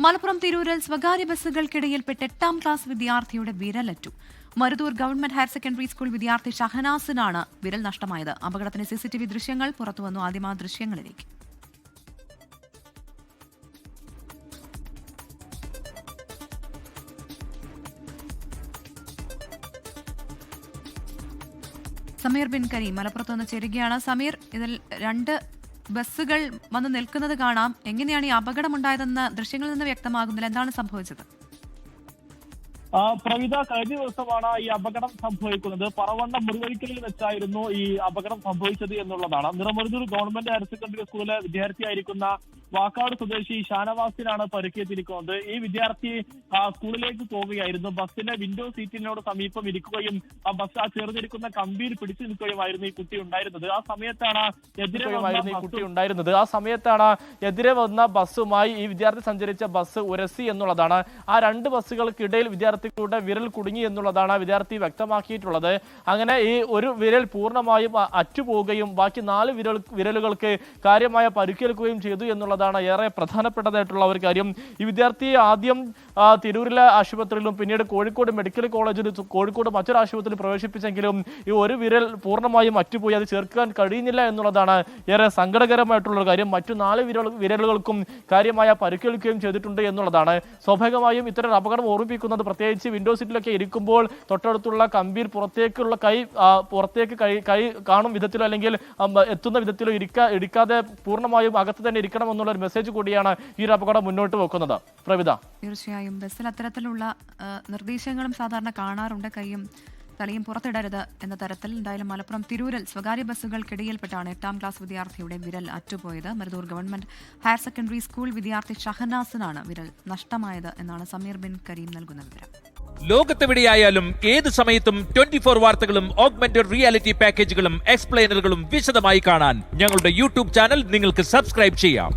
മലപ്പുറം തിരൂരിൽ സ്വകാര്യ ബസ്സുകൾക്കിടയിൽപ്പെട്ട് 8ാം ക്ലാസ് വിദ്യാർത്ഥിയുടെ വിരലറ്റു. Maruthur government higher secondary school വിദ്യാർത്ഥി ഷഹനാസിനാണ് വിരൽ നഷ്ടമായത്. അപകടത്തിന് CCTV ദൃശ്യങ്ങൾ പുറത്തുവന്നു. ആദ്യം ആ ദൃശ്യങ്ങളിലേക്ക്. സമീർ ബിൻ കരീം മലപ്പുറത്ത് നിന്ന് ചേരുകയാണ്. സമീർ, ഇതിൽ 2 ബസ്സുകൾ വന്ന് നിൽക്കുന്നത് കാണാം. എങ്ങനെയാണ് ഈ അപകടമുണ്ടായതെന്ന് ദൃശ്യങ്ങളിൽ നിന്ന് വ്യക്തമാകുന്നില്ല. എന്താണ് സംഭവിച്ചത്? പ്രവിത, കഴിഞ്ഞ ദിവസമാണ് ഈ അപകടം സംഭവിക്കുന്നത്. പറവണ്ണ മുറിവഴിക്കലിൽ വെച്ചായിരുന്നു ഈ അപകടം സംഭവിച്ചത് എന്നുള്ളതാണ്. നിറമരുതൂർ ഗവൺമെന്റ് ഹയർ സെക്കൻഡറി സ്കൂളിലെ വിദ്യാർത്ഥിയായിരിക്കുന്ന വാക്കാട് സ്വദേശി ഷാനവാസിനാണ് പരിക്കേറ്റിരിക്കുന്നത്. ഈ വിദ്യാർത്ഥി സ്കൂളിലേക്ക് പോവുകയായിരുന്നു. ബസ്സിന്റെ വിൻഡോ സീറ്റിനോട് സമീപം ഇരിക്കുകയും ബസ് ചേർന്നിരിക്കുന്ന കമ്പിയിൽ പിടിച്ചു നിൽക്കുകയുമായിരുന്നു ഈ കുട്ടി ഉണ്ടായിരുന്നത്. ആ സമയത്താണ് എതിരെ വന്ന ബസ്സുമായി ഈ വിദ്യാർത്ഥി സഞ്ചരിച്ച ബസ് ഉരസി എന്നുള്ളതാണ്. ആ 2 ബസ്സുകൾക്കിടയിൽ വിദ്യാർത്ഥികളുടെ വിരൽ കുടുങ്ങി എന്നുള്ളതാണ് വിദ്യാർത്ഥി വ്യക്തമാക്കിയിട്ടുള്ളത്. അങ്ങനെ ഈ ഒരു വിരൽ പൂർണ്ണമായും അറ്റുപോവുകയും ബാക്കി 4 വിരലുകൾക്ക് കാര്യമായ പരിക്കേൽക്കുകയും ചെയ്തു എന്നുള്ളതാണ് ഏറെ പ്രധാനപ്പെട്ടതായിട്ടുള്ള ഒരു കാര്യം. ഈ വിദ്യാർത്ഥിയെ ആദ്യം തിരൂരിലെ ആശുപത്രിയിലും പിന്നീട് കോഴിക്കോട് മെഡിക്കൽ കോളേജിൽ, കോഴിക്കോട് മറ്റൊരു ആശുപത്രിയിൽ പ്രവേശിപ്പിച്ചെങ്കിലും ഈ ഒരു വിരൽ പൂർണ്ണമായും അറ്റുപോയി. അത് ചേർക്കാൻ കഴിയുന്നില്ല എന്നുള്ളതാണ് ഏറെ സങ്കടകരമായിട്ടുള്ള കാര്യം. മറ്റു 4 വിരലുകൾക്കും കാര്യമായ പരിക്കേൽക്കുകയും ചെയ്തിട്ടുണ്ട് എന്നുള്ളതാണ്. സ്വാഭാവികമായും ഇത്തരം അപകടം ഓർമ്മിപ്പിക്കുന്നത്, പ്രത്യേകിച്ച് വിൻഡോ സീറ്റിലൊക്കെ ഇരിക്കുമ്പോൾ തൊട്ടടുത്തുള്ള കമ്പിയിൽ പുറത്തേക്കുള്ള പുറത്തേക്ക് കൈ കാണും വിധത്തിലോ അല്ലെങ്കിൽ എത്തുന്ന വിധത്തിലോ ഇടിക്കാതെ പൂർണ്ണമായും അകത്ത് തന്നെ ഇരിക്കണം എന്നുള്ള ഒരു മെസ്സേജ് കൂടിയാണ് ഈ ഒരു അപകടം മുന്നോട്ട് വെക്കുന്നത്. പ്രവിത, തീർച്ചയായും ബസ്സിൽ അത്തരത്തിലുള്ള നിർദ്ദേശങ്ങളും സാധാരണ കാണാറുണ്ട്. കൈയും തലയും പുറത്തിടരുത് എന്ന തരത്തിൽ. എന്തായാലും മലപ്പുറം തിരൂരിൽ സ്വകാര്യ ബസ്സുകൾക്കിടയിൽപ്പെട്ടാണ് 8ാം ക്ലാസ് വിദ്യാർത്ഥിയുടെ വിരൽ അറ്റുപോയത്. Maruthur government higher secondary school വിദ്യാർത്ഥി ഷഹനാസിനാണ് വിരൽ നഷ്ടമായത് എന്നാണ് സമീർ ബിൻ കരീം നൽകുന്ന വിവരം. ലോകത്തെവിടെയായാലും ഏത് സമയത്തും 24 വാർത്തകളും ഓഗ്മെന്റഡ് റിയാലിറ്റി പാക്കേജുകളും എക്സ്പ്ലെയിനറുകളും വിശദമായി കാണാൻ ഞങ്ങളുടെ YouTube ചാനൽ നിങ്ങൾക്ക് സബ്സ്ക്രൈബ് ചെയ്യാം.